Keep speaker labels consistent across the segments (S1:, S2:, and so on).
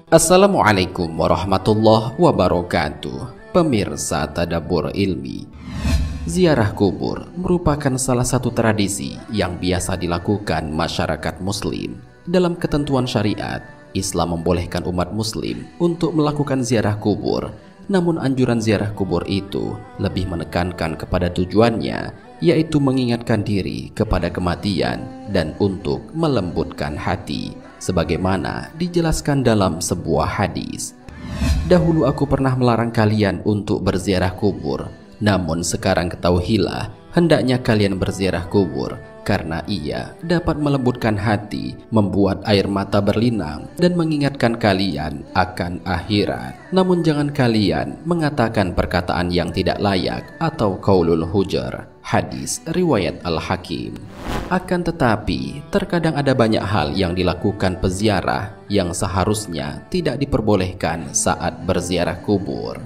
S1: Assalamualaikum warahmatullahi wabarakatuh. Pemirsa Tadabbur Ilmi, ziarah kubur merupakan salah satu tradisi yang biasa dilakukan masyarakat muslim. Dalam ketentuan syariat, Islam membolehkan umat muslim untuk melakukan ziarah kubur. Namun anjuran ziarah kubur itu lebih menekankan kepada tujuannya, yaitu mengingatkan diri kepada kematian dan untuk melembutkan hati, sebagaimana dijelaskan dalam sebuah hadis. Dahulu aku pernah melarang kalian untuk berziarah kubur, namun sekarang ketahuilah hendaknya kalian berziarah kubur, karena ia dapat melembutkan hati, membuat air mata berlinang, dan mengingatkan kalian akan akhirat. Namun jangan kalian mengatakan perkataan yang tidak layak atau qaulul hujur. Hadis riwayat Al-Hakim. Akan tetapi, terkadang ada banyak hal yang dilakukan peziarah yang seharusnya tidak diperbolehkan saat berziarah kubur.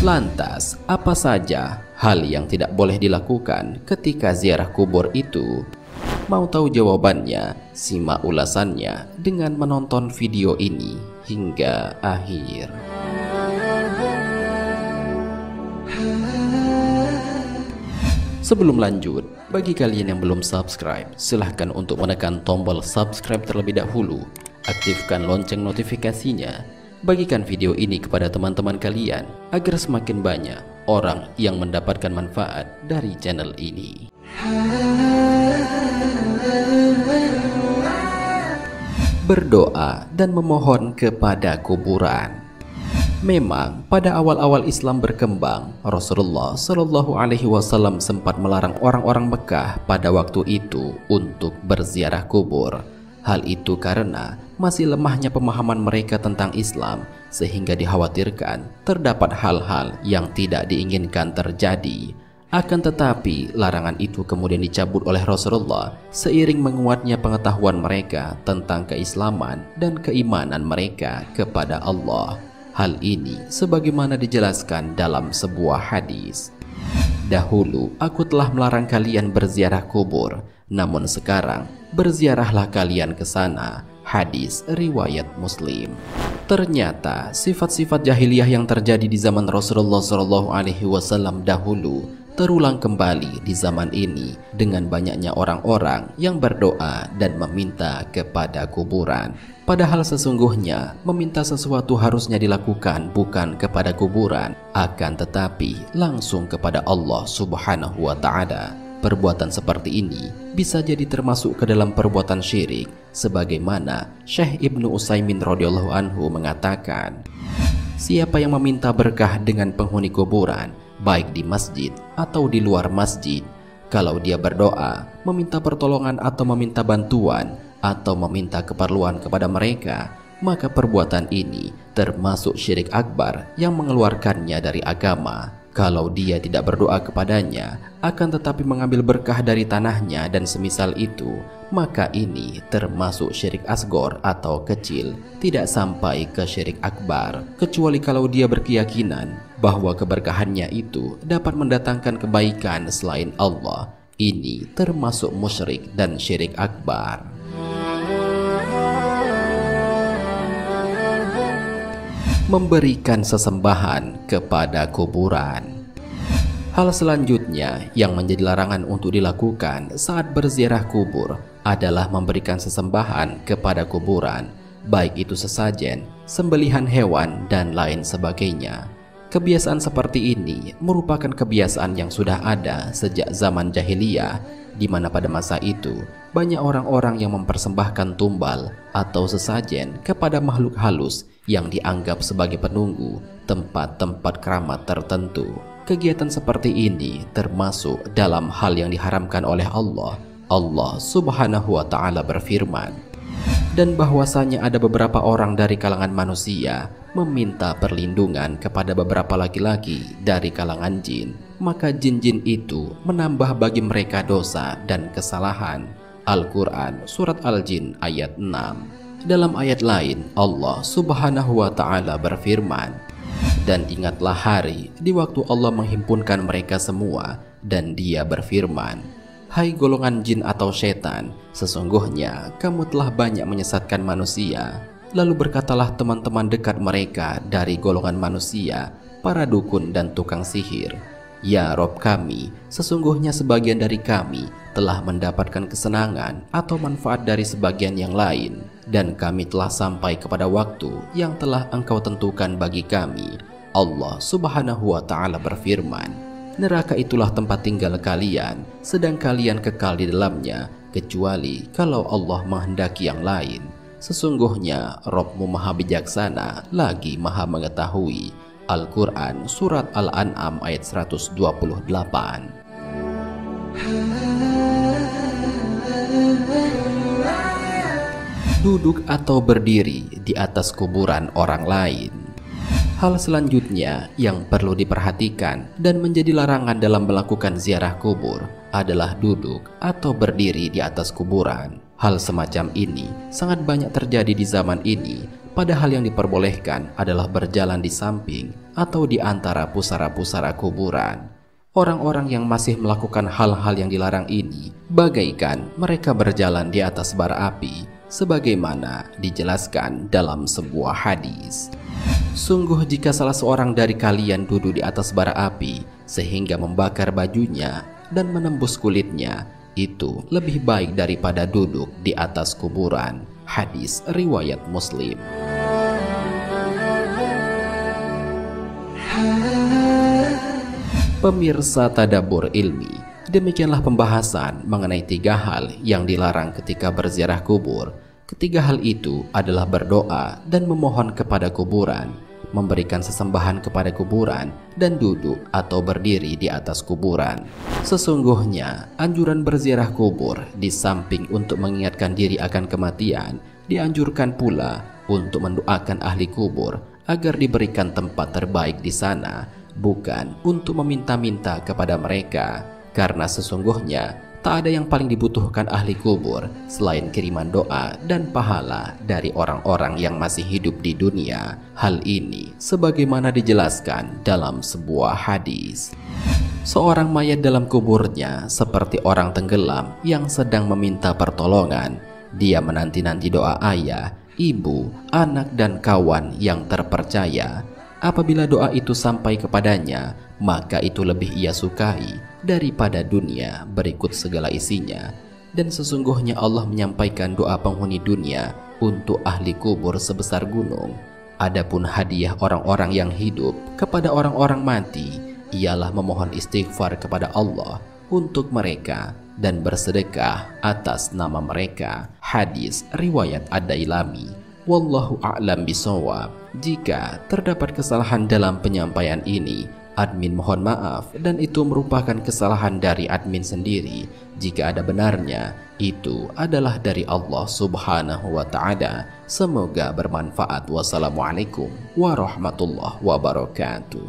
S1: Lantas, apa saja hal yang tidak boleh dilakukan ketika ziarah kubur itu? Mau tahu jawabannya? Simak ulasannya dengan menonton video ini hingga akhir. Sebelum lanjut, bagi kalian yang belum subscribe, silahkan untuk menekan tombol subscribe terlebih dahulu. Aktifkan lonceng notifikasinya. Bagikan video ini kepada teman-teman kalian agar semakin banyak orang yang mendapatkan manfaat dari channel ini. Berdoa dan memohon kepada kuburan. Memang pada awal-awal Islam berkembang, Rasulullah Shallallahu Alaihi Wasallam sempat melarang orang-orang Mekah pada waktu itu untuk berziarah kubur. Hal itu karena masih lemahnya pemahaman mereka tentang Islam, sehingga dikhawatirkan terdapat hal-hal yang tidak diinginkan terjadi. Akan tetapi, larangan itu kemudian dicabut oleh Rasulullah seiring menguatnya pengetahuan mereka tentang keislaman dan keimanan mereka kepada Allah. Hal ini sebagaimana dijelaskan dalam sebuah hadis. Dahulu aku telah melarang kalian berziarah kubur, namun sekarang berziarahlah kalian ke sana. Hadis riwayat Muslim. Ternyata sifat-sifat jahiliyah yang terjadi di zaman Rasulullah SAW dahulu terulang kembali di zaman ini dengan banyaknya orang-orang yang berdoa dan meminta kepada kuburan. Padahal sesungguhnya meminta sesuatu harusnya dilakukan bukan kepada kuburan, akan tetapi langsung kepada Allah Subhanahu wa Ta'ala. Perbuatan seperti ini bisa jadi termasuk ke dalam perbuatan syirik, sebagaimana Syekh Ibnu Utsaimin radhiyallahu anhu mengatakan, siapa yang meminta berkah dengan penghuni kuburan, baik di masjid atau di luar masjid, kalau dia berdoa, meminta pertolongan atau meminta bantuan, atau meminta keperluan kepada mereka, maka perbuatan ini termasuk syirik akbar yang mengeluarkannya dari agama. Kalau dia tidak berdoa kepadanya, akan tetapi mengambil berkah dari tanahnya dan semisal itu, maka ini termasuk syirik asgor atau kecil, tidak sampai ke syirik akbar, kecuali kalau dia berkeyakinan bahwa keberkahannya itu dapat mendatangkan kebaikan selain Allah. Ini termasuk musyrik dan syirik akbar. Memberikan sesembahan kepada kuburan. Hal selanjutnya yang menjadi larangan untuk dilakukan saat berziarah kubur adalah memberikan sesembahan kepada kuburan, baik itu sesajen, sembelihan hewan, dan lain sebagainya. Kebiasaan seperti ini merupakan kebiasaan yang sudah ada sejak zaman jahiliyah, di mana pada masa itu banyak orang-orang yang mempersembahkan tumbal atau sesajen kepada makhluk halus yang dianggap sebagai penunggu tempat-tempat keramat tertentu. Kegiatan seperti ini termasuk dalam hal yang diharamkan oleh Allah. Allah Subhanahu wa Ta'ala berfirman, dan bahwasanya ada beberapa orang dari kalangan manusia meminta perlindungan kepada beberapa laki-laki dari kalangan jin, maka jin-jin itu menambah bagi mereka dosa dan kesalahan. Al-Quran Surat Al-Jin ayat 6. Dalam ayat lain, Allah Subhanahu wa Ta'ala berfirman, dan ingatlah hari di waktu Allah menghimpunkan mereka semua, dan Dia berfirman, Hai golongan jin atau setan, sesungguhnya kamu telah banyak menyesatkan manusia. Lalu berkatalah teman-teman dekat mereka dari golongan manusia, para dukun dan tukang sihir, Ya Rob kami, sesungguhnya sebagian dari kami telah mendapatkan kesenangan atau manfaat dari sebagian yang lain, dan kami telah sampai kepada waktu yang telah Engkau tentukan bagi kami. Allah Subhanahu wa Ta'ala berfirman, neraka itulah tempat tinggal kalian, sedang kalian kekal di dalamnya, kecuali kalau Allah menghendaki yang lain. Sesungguhnya Rabb-Mu Maha Bijaksana lagi Maha Mengetahui. Al-Quran Surat Al-An'am ayat 128. Duduk atau berdiri di atas kuburan orang lain. Hal selanjutnya yang perlu diperhatikan dan menjadi larangan dalam melakukan ziarah kubur adalah duduk atau berdiri di atas kuburan. Hal semacam ini sangat banyak terjadi di zaman ini, padahal yang diperbolehkan adalah berjalan di samping atau di antara pusara-pusara kuburan. Orang-orang yang masih melakukan hal-hal yang dilarang ini bagaikan mereka berjalan di atas bara api, sebagaimana dijelaskan dalam sebuah hadis. Sungguh jika salah seorang dari kalian duduk di atas bara api sehingga membakar bajunya dan menembus kulitnya, itu lebih baik daripada duduk di atas kuburan. Hadis riwayat Muslim. Pemirsa Tadabbur Ilmi, demikianlah pembahasan mengenai 3 hal yang dilarang ketika berziarah kubur. Ketiga hal itu adalah berdoa dan memohon kepada kuburan, memberikan sesembahan kepada kuburan, dan duduk atau berdiri di atas kuburan. Sesungguhnya anjuran berziarah kubur di samping untuk mengingatkan diri akan kematian, dianjurkan pula untuk mendoakan ahli kubur agar diberikan tempat terbaik di sana, bukan untuk meminta-minta kepada mereka, karena sesungguhnya tak ada yang paling dibutuhkan ahli kubur selain kiriman doa dan pahala dari orang-orang yang masih hidup di dunia. Hal ini sebagaimana dijelaskan dalam sebuah hadis. Seorang mayat dalam kuburnya seperti orang tenggelam yang sedang meminta pertolongan. Dia menanti-nanti doa ayah, ibu, anak, dan kawan yang terpercaya. Apabila doa itu sampai kepadanya, maka itu lebih ia sukai daripada dunia berikut segala isinya. Dan sesungguhnya Allah menyampaikan doa penghuni dunia untuk ahli kubur sebesar gunung. Adapun hadiah orang-orang yang hidup kepada orang-orang mati ialah memohon istighfar kepada Allah untuk mereka dan bersedekah atas nama mereka. Hadis riwayat Ad-Dailami. Wallahu a'lam bishawab. Jika terdapat kesalahan dalam penyampaian ini, admin mohon maaf, dan itu merupakan kesalahan dari admin sendiri. Jika ada benarnya, itu adalah dari Allah Subhanahu wa Ta'ala. Semoga bermanfaat. Wassalamualaikum warahmatullahi wabarakatuh.